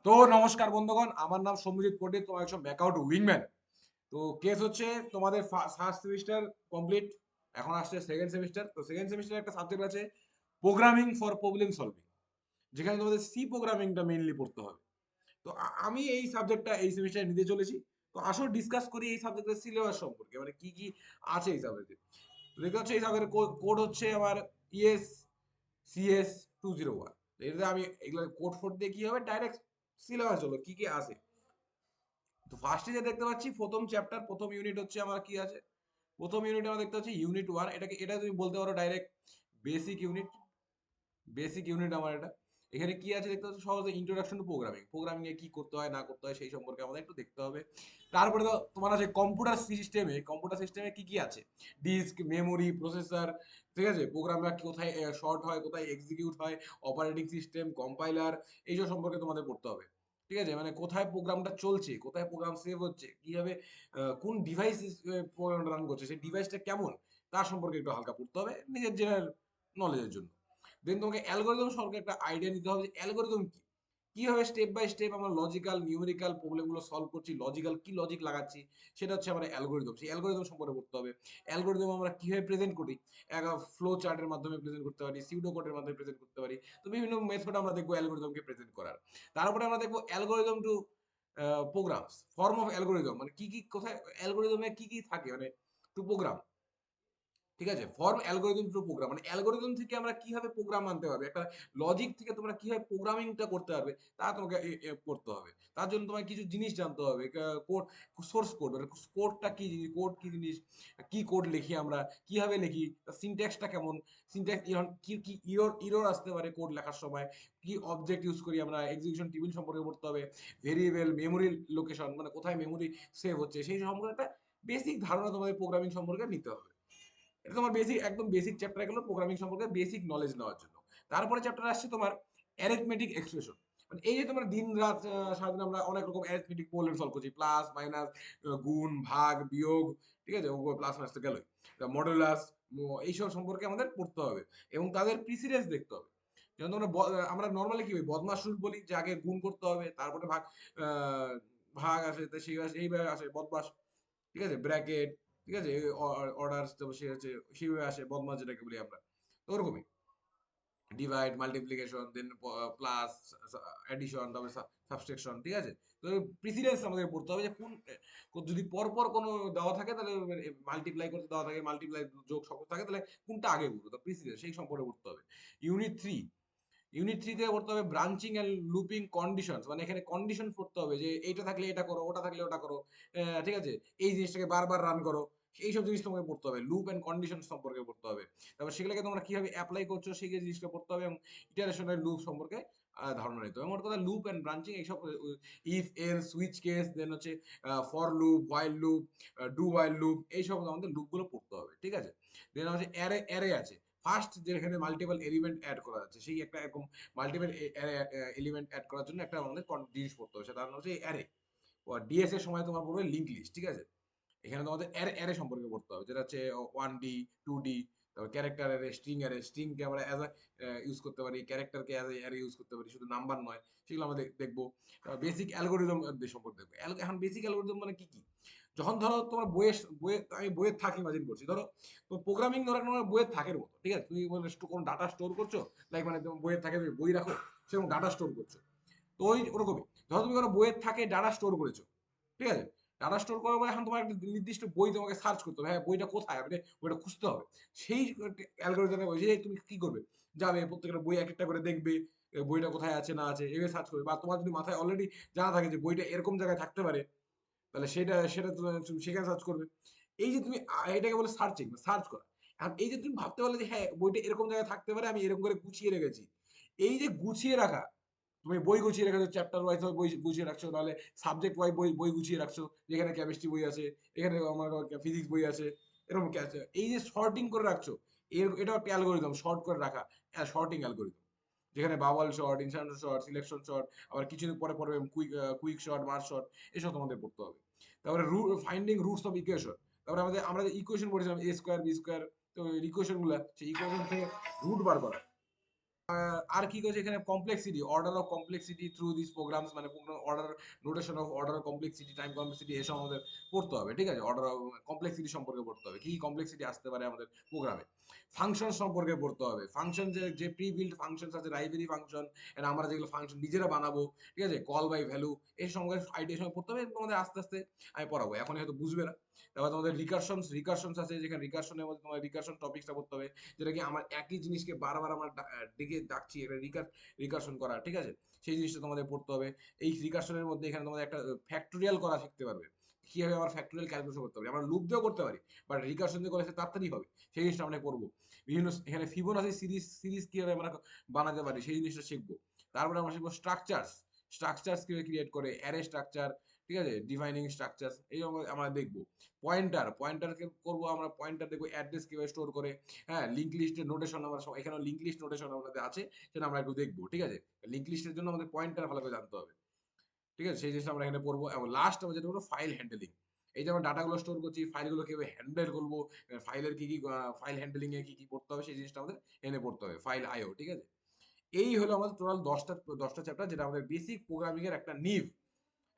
তো নমস্কার বন্ধুগণ, আমার নাম সৌম্যজিৎ পণ্ডিত, তোমার একজন ব্যাকআউট উইংম্যান। তো কেস হচ্ছে তোমাদের ফার্স্ট সেমিস্টার কমপ্লিট, এখন আসছে সেকেন্ড সেমিস্টার। তো সেকেন্ড সেমিস্টার একটা সাবজেক্ট আছে প্রোগ্রামিং ফর প্রবলেম সলভিং, যেখানে তোমাদের সি প্রোগ্রামিংটা মেইনলি পড়তে হবে। তো আমি এই সাবজেক্টটা এই সেমিস্টারে নিতে চলেছি। তো আসো ডিসকাস করি এই সাবজেক্টের সিলেবাস সম্পর্কে, মানে কি কি আছে এই সাবজেক্টে। তো দেখতে হচ্ছে এই সাবজেক্টের কোড হচ্ছে আমার ইএস সিএস 201। এটাতে আমি এগুলো কোড ফোড দিয়ে কি হবে, ডাইরেক্ট সিলেবাস হলো কি কি আছে। তো ফার্স্টে যে দেখতে পাচ্ছি প্রথম চ্যাপ্টার, প্রথম ইউনিট হচ্ছে আমার কি আছে। প্রথম ইউনিট আমরা দেখতে পাচ্ছি ইউনিট 1। এটা তুমি বলতে পারো direct basic unit. Basic unit আমার এটা। এখানে কি আছে দেখতে পাচ্ছ, সহজে ইন্ট্রোডাকশন টু প্রোগ্রামিং, প্রোগ্রামিং এ কি করতে হয় না করতে হয় সেই সম্পর্কে আমাদের একটু দেখতে হবে। তারপরে তো তোমার আছে কম্পিউটার সিস্টেমে কি কি আছে, ডিস্ক, মেমোরি, প্রসেসর, ঠিক আছে, প্রোগ্রামটা কোথায় শর্ট হয়, কোথায় এক্সিকিউট হয়, অপারেটিং সিস্টেম, কম্পাইলার, এইসব সম্পর্কে তোমাদের পড়তে হবে। ঠিক আছে, মানে কোথায় প্রোগ্রামটা চলছে, কোথায় প্রোগ্রাম সেভ হচ্ছে, কিভাবে কোন ডিভাইস প্রোগ্রামটা রান করছে, সেই ডিভাইসটা কেমন, তার সম্পর্কে একটু হালকা পড়তে হবে নিজের জেনারেল নলেজের জন্য। দেন তোমাকে অ্যালগোরিদম সম্পর্কে একটা আইডিয়া নিতে হবে যে অ্যালগোরিদম কি, কিভাবে স্টেপ বাই স্টেপ আমরা লজিক্যাল নিউমেরিক্যাল প্রবলেমগুলো সলভ করছি, লজিক্যাল কি লজিক লাগাচ্ছি, সেটা হচ্ছে আমার অ্যালগোরিদম। সেই অ্যালগোরিদম সম্পর্কে পড়তে হবে। অ্যালগোরিদম আমরা কিভাবে প্রেজেন্ট করি, এক ফ্লো চার্টের মাধ্যমে প্রেজেন্ট করতে পারি, সিউডো কোডের মাধ্যমে প্রেজেন্ট করতে পারি। তো বিভিন্ন মেথড আমরা দেখবো অ্যালগোরিদমকে প্রেজেন্ট করার। তারপরে আমরা দেখবো algorithm to programs, form of algorithm, মানে কি কি কোথায় অ্যালগোরিদমে কি কি থাকে, মানে টু প্রোগ্রাম। ঠিক আছে, ফর্ম অ্যালগোরিদম টু প্রোগ্রাম, মানে অ্যালগোরিদম থেকে আমরা কিভাবে প্রোগ্রাম আনতে পারবে, একটা লজিক থেকে তোমরা কিভাবে প্রোগ্রামিংটা করতে পারবে, তা তোমাকে করতে হবে। তার জন্য তোমাকে কিছু জিনিস জানতে হবে। কোড, সোর্স কোড, মানে কোডটা কি জিনিস, কোড কি জিনিস, কি কোড লিখি আমরা, কিভাবে লিখি, সিনট্যাক্সটা কেমন, সিনট্যাক্স কি কি ইরর আসতে পারে কোড লেখার সময়, কি অবজেক্ট ইউজ করি আমরা, এক্সিকিউশন টেবিল সম্পর্কে পড়তে হবে, ভেরিয়েবল, মেমোরি লোকেশন, মানে কোথায় মেমোরি সেভ হচ্ছে, সেই সম্পর্কে একটা বেসিক ধারণা তোমাদের প্রোগ্রামিং সম্পর্কে নিতে হবে। এটা তোমার বেসিক, একদম বেসিক চ্যাপ্টার গেলো প্রোগ্রামিং সম্পর্কে বেসিক নলেজ নেওয়ার জন্য। তারপরে চ্যাপ্টার আসছে তোমার অ্যারিথমেটিক এক্সপ্রেশন। মানে এই যে তোমার দিন রাত সারাদিন আমরা অনেক রকম অ্যারিথমেটিক প্রবলেম সলভ করছি, প্লাস মাইনাস, গুণ ভাগ বিয়োগ, ঠিক আছে, প্লাস মাইনাস তো গেলোই, মডুলাস, এইসব সম্পর্কে আমাদের পড়তে হবে এবং তাদের প্রিসিডেন্স দেখতে হবে। যেমন তোমরা আমরা নর্মালি কি বলি, বদমাস রুল বলি, যে আগে গুণ করতে হবে তারপরে ভাগ, আহ, ভাগ আসে, তো সেই আসে, এইভাবে আসে বদমাস। ঠিক আছে, ব্র্যাকেট, ঠিক আছে, অর্ডার, সে হচ্ছে সেইভাবে আসে বদমাস যেটাকে বলি আমরা। তো ওরকমই ডিভাইড, মাল্টিপ্লিকেশন, দেন প্লাস, অ্যাডিশন, তারপরে সাবট্রাকশন। ঠিক আছে, তো প্রিসিডেন্স আমাদের পড়তে হবে যে কোন যদি পরপর কোনো দেওয়া থাকে, তাহলে মাল্টিপ্লাই করতে দেওয়া থাকে, মাল্টিপ্লাই যোগ সকল থাকে, তাহলে কোনটা আগে করবো, তো প্রিসিডেন্স সেই সম্পর্কে পড়তে হবে। ইউনিট 3, ইউনিট 3 তে পড়তে হবে ব্রাঞ্চিং এন্ড লুপিং কন্ডিশনস, মানে এখানে কন্ডিশন পড়তে হবে যে এইটা থাকলে এটা করো, ওটা থাকলে ওটা করো, ঠিক আছে, এই জিনিসটাকে বারবার রান করো, এইসব জিনিস তোমাকে পড়তে হবে। লুপ এন্ড কন্ডিশন সম্পর্কে পড়তে হবে। তারপর সেগুলোকে তোমরা কিভাবে অ্যাপ্লাই করছো সেই জিনিসটা পড়তে হবে এবং ইটারেশনের লুপ সম্পর্কে ধারণা নিতে হবে। মোট কথা লুপ এন্ড ব্রাঞ্চিং এইসব, ইফ এল সুইচ কেস, দেন হচ্ছে for loop, while loop, do while loop, এইসব আমাদের লুপগুলো পড়তে হবে। ঠিক আছে, দেন হচ্ছে অ্যারে, অ্যারে আছে ফার্স্ট, যেখানে মাল্টিপল এলিমেন্ট অ্যাড করা আছে, সেই একটা এরকম মাল্টিপল এলিমেন্ট অ্যাড করার জন্য একটা আমাদের জিনিস পড়তে হবে, সেটা হচ্ছে অ্যারে। ডিএস এর সময় তোমার পড়বে লিঙ্ক লিস্ট। ঠিক আছে, এখানে তোমাদের অ্যারে, অ্যারে সম্পর্কে পড়তে হবে, যেটা হচ্ছে 1D, 2D। তারপর ক্যারেক্টার অ্যারে, স্ট্রিংকে আমরা অ্যাজ আ ইউজ করতে পারি, ক্যারেক্টারকে অ্যাজ এ অ্যারে ইউজ করতে পারি, শুধু নাম্বার নয়। সেগুলো আমরা দেখবো। বেসিক অ্যালগোরিদম সম্পর্কে দেখবো। এখন বেসিক অ্যালগোরিদম মানে কি কি, যখন ধরো তোমার বইয়ে আমি বইয়ের থাকি ইমাজিন করছি, ধরো তো প্রোগ্রামিং ধরো তোমার বইয়ের থাকের মতো। ঠিক আছে, তুমি মানে কোনো ডাটা স্টোর করছো, লাইক মানে তোমার বইয়ের থাকে, তুমি বই রাখো, সেরকম ডাটা স্টোর করছো। তো ওই ওরকমই, ধরো তুমি কোনো বইয়ের থাকে ডাটা স্টোর করেছো। ঠিক আছে, ডাটা স্টোর করার পরে এখন তোমার একটা নির্দিষ্ট বই তোমাকে সার্চ করতে হবে, হ্যাঁ বইটা কোথায়, মানে বইটা খুঁজতে হবে। সেই অ্যালগোরিদমে বলছে যে তুমি কি করবে, যাবে প্রত্যেকটা বই এক একটা করে দেখবে, বইটা কোথায় আছে না আছে এভাবে সার্চ করবে। বা তোমার যদি মাথায় অলরেডি জানা থাকে যে বইটা এরকম জায়গায় থাকতে পারে, তাহলে সেটা সেটা তুমি সেখানে সার্চ করবে। এই যে তুমি এটাকে বলে সার্চিং, সার্চ করা। এখন এই যে তুমি ভাবতে পারলে যে হ্যাঁ বইটা এরকম জায়গায় থাকতে পারে, আমি এরকম করে গুছিয়ে রেখেছি। এই যে গুছিয়ে রাখা, তুমি বই গুছিয়ে রেখেছো, চ্যাপ্টার ওয়াইজ বই গুছিয়ে রাখছো, নাহলে সাবজেক্ট ওয়াইজ বই বই গুছিয়ে রাখছো, যেখানে কেমিস্ট্রি বই আছে, এখানে আমার ফিজিক্স বই আছে, এরকম কি আছে, এই যে শর্টিং করে রাখছো, এটাও একটা অ্যালগোরিদম, শর্ট করে রাখা, শর্টিং অ্যালগোরিদম, যেখানে bubble short, insertion short, selection short, আবার কিছুদিন পরে পরে কুইক শর্ট, মার্জ শর্ট, এসব তোমাদের পড়তে হবে। তারপরে ফাইন্ডিং রুটস অফ ইকুয়েশন। তারপরে আমরা যে ইকুয়েশন পড়েছিলাম এ স্কোয়ার বি স্কোয়ার, তো ইকুয়েশন গুলা, সেই ইকুয়েশন থেকে রুট বার করা। আর কি করেছে এখানে complexity, order of complexity through this programs, মানে order, notation of order complexity, time complexity, এসব আমাদের পড়তে হবে, ঠিক আছে? অর্ডার কমপ্লেক্সিটি সম্পর্কে পড়তে হবে, কি কমপ্লেক্সিটি আসতে পারে আমাদের প্রোগ্রামে। ফাংশন সম্পর্কে পড়তে হবে, ফাংশন যে যে প্রি বিল্ড ফাংশন আছে, লাইব্রেরি ফাংশন, এন্ড আমরা যেগুলো ফাংশন নিজেরা বানাবো, ঠিক আছে, কল বাই ভ্যালু, এই সম্পর্কে আইডিয়া সময় পড়তে হবে। তোমাদের আস্তে আস্তে আমি পড়াবো, এখন হয়তো বুঝবে না। তারপর তোমাদের রিকারশনস আছে, যেখানে রিকারশনের মধ্যে তোমার রিকারশন টপিকসটা পড়তে হবে, যেটা কি আমার একই জিনিসকে বারবার আমার ডেকে ডাকছি, এটা রিকারশন করা, ঠিক আছে? সেই জিনিসটা তোমাদের পড়তে হবে। এই রিকারশনের মধ্যে এখানে তোমাদের একটা ফ্যাক্টোরিয়াল করা শিখতে পারবে, কিভাবে আমার ফ্যাক্টোরিয়াল ক্যালকুলেশন করতে পারি। আমরা লুপ দিয়েও করতে পারি, বাট রিকারশন দিয়ে করলে সে তাড়াতাড়ি হবে, সেই জিনিসটা আমরা করবো। বিভিন্ন এখানে ফিবোনাচি সিরিজ কিভাবে আমরা বানাতে পারি সেই জিনিসটা শিখবো। তারপরে আমরা শিখবো স্ট্রাকচার্স কিভাবে ক্রিয়েট করে, অ্যারে স্ট্রাকচার, ঠিক আছে, ডিফাইনিং স্ট্রাকচার্স, এই আমরা দেখবো। পয়েন্টারকে করবো আমরা, পয়েন্টার দেখবো অ্যাড্রেস কিভাবে স্টোর করে। হ্যাঁ, লিঙ্ক লিস্টের নোটেশন আমরা এখানে লিঙ্ক লিস্ট নোটেশন আমাদের আছে, সেটা আমরা একটু দেখবো, ঠিক আছে? লিঙ্ক লিস্টের জন্য আমাদের পয়েন্টার ভালো করে জানতে হবে, ঠিক আছে? সেই জিনিসটা আমরা এখানে পড়বো। এবং লাস্ট আমরা যেটা করবো, ফাইল হ্যান্ডেলিং। এই যে আমরা ডাটাগুলো স্টোর করছি, ফাইলগুলো কিভাবে হ্যান্ডেল করবো, ফাইলের কি কি ফাইল হ্যান্ডেলিং এ কি কি পড়তে হবে, সেই জিনিসটা আমাদের এনে পড়তে হবে, ফাইল আইও, ঠিক আছে? এই হলো আমাদের টোটাল 10টা চ্যাপ্টার, যেটা আমাদের বেসিক প্রোগ্রামিং এর একটা নিভ,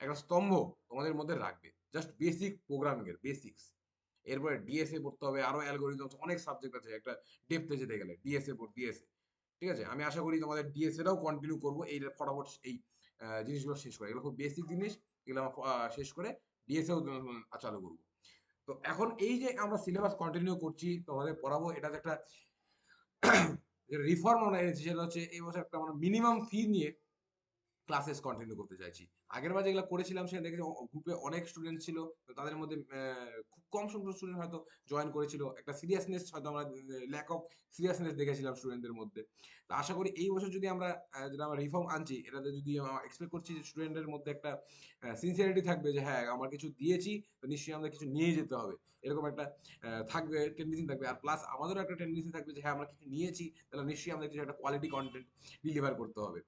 একটা স্তম্ভ তোমাদের মধ্যে রাখবে, জাস্ট বেসিক প্রোগ্রামিং এর বেসিক্স। এরপরে ডিএসএ পড়তে হবে, আরো অ্যালগোরিদমস, অনেক সাবজেক্ট আছে একটা ডেপথে যেতে গেলে। ডিএসএ, ঠিক আছে? আমি আশা করি তোমাদের ডিএসএ টাও কন্টিনিউ করবো, এই ফটাফট এই জিনিসগুলো শেষ করে, এগুলো খুব বেসিক জিনিস, এগুলো আমরা শেষ করে ডিএসএও চালু করবো। তো এখন এই যে আমরা সিলেবাস কন্টিনিউ করছি, তোমাদের পড়াবো, এটা একটা রিফর্ম আমরা এনেছি, সেটা হচ্ছে এই বছর একটা আমরা মিনিমাম ফি নিয়ে ক্লাসেস কন্টিনিউ করতে চাইছি। আগের বার যেগুলো করেছিলাম সেখানে দেখেছি গ্রুপে অনেক স্টুডেন্ট ছিল, তো তাদের মধ্যে খুব কম সংখ্যক স্টুডেন্ট হয়তো জয়েন করেছিল, একটা সিরিয়াসনেস হয়তো আমরা ল্যাক অফ সিরিয়াসনেস দেখেছিলাম স্টুডেন্টদের মধ্যে। তো আশা করি এই বছর যদি আমরা যেটা আমরা রিফর্ম আনছি, এটাতে যদি এক্সপেক্ট করছি যে স্টুডেন্টের মধ্যে একটা সিনসিয়ারিটি থাকবে, যে হ্যাঁ আমরা কিছু দিয়েছি, তো নিশ্চয়ই আমাদের কিছু নিয়ে যেতে হবে, এরকম একটা থাকবে, টেন্ডেন্সি থাকবে। আর প্লাস আমাদেরও একটা টেন্ডেন্সি থাকবে যে হ্যাঁ আমরা কিছু নিয়েছি, তাহলে নিশ্চয়ই আমাদের কিছু একটা কোয়ালিটি কন্টেন্ট ডেলিভার করতে হবে,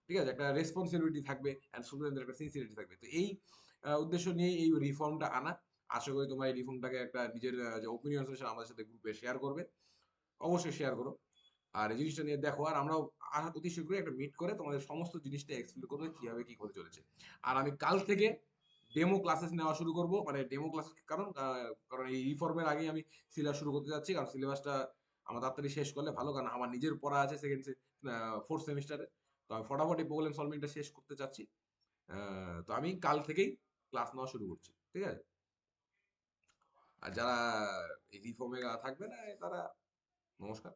ঠিক আছে? একটা রেসপন্সিবিলিটি থাকবে, অ্যান্ড স্টুডেন্টদের একটা সিনসিয়ারিটি থাকবে। তো এই উদ্দেশ্য নিয়ে এই রিফর্মটা আনা। আশা করি তোমরা এই রিফর্মটাকে একটা নিজের যে ওপিনিয়ন আছে সেটা আমাদের সাথে গ্রুপে শেয়ার করবে, অবশ্যই শেয়ার করো। আর এই জিনিসটা নিয়ে দেখো, আর আমরাও অতি শীঘ্রই একটা মিট করে তোমাদের সমস্ত জিনিসটা এক্সপ্লেন করবো কিভাবে কি করে চলেছে। আর আমি কাল থেকে ডেমো ক্লাসেস নেওয়া শুরু করব, মানে ডেমো ক্লাস, কারণ এই রিফর্মের আগেই আমি সিলেবাস শুরু করতে যাচ্ছি, কারণ সিলেবাসটা আমার তাড়াতাড়ি শেষ করলে ভালো, কারণ আমার নিজের পড়া আছে ফোর্থ সেমিস্টারে। তো আমি ফটাফট এই প্রবলেম সলভিংটা শেষ করতে চাচ্ছি। তো আমি কাল থেকেই ক্লাস নেওয়া শুরু করছি, ঠিক আছে? আর যারা এই রিফর্মে থাকবে না, তারা নমস্কার।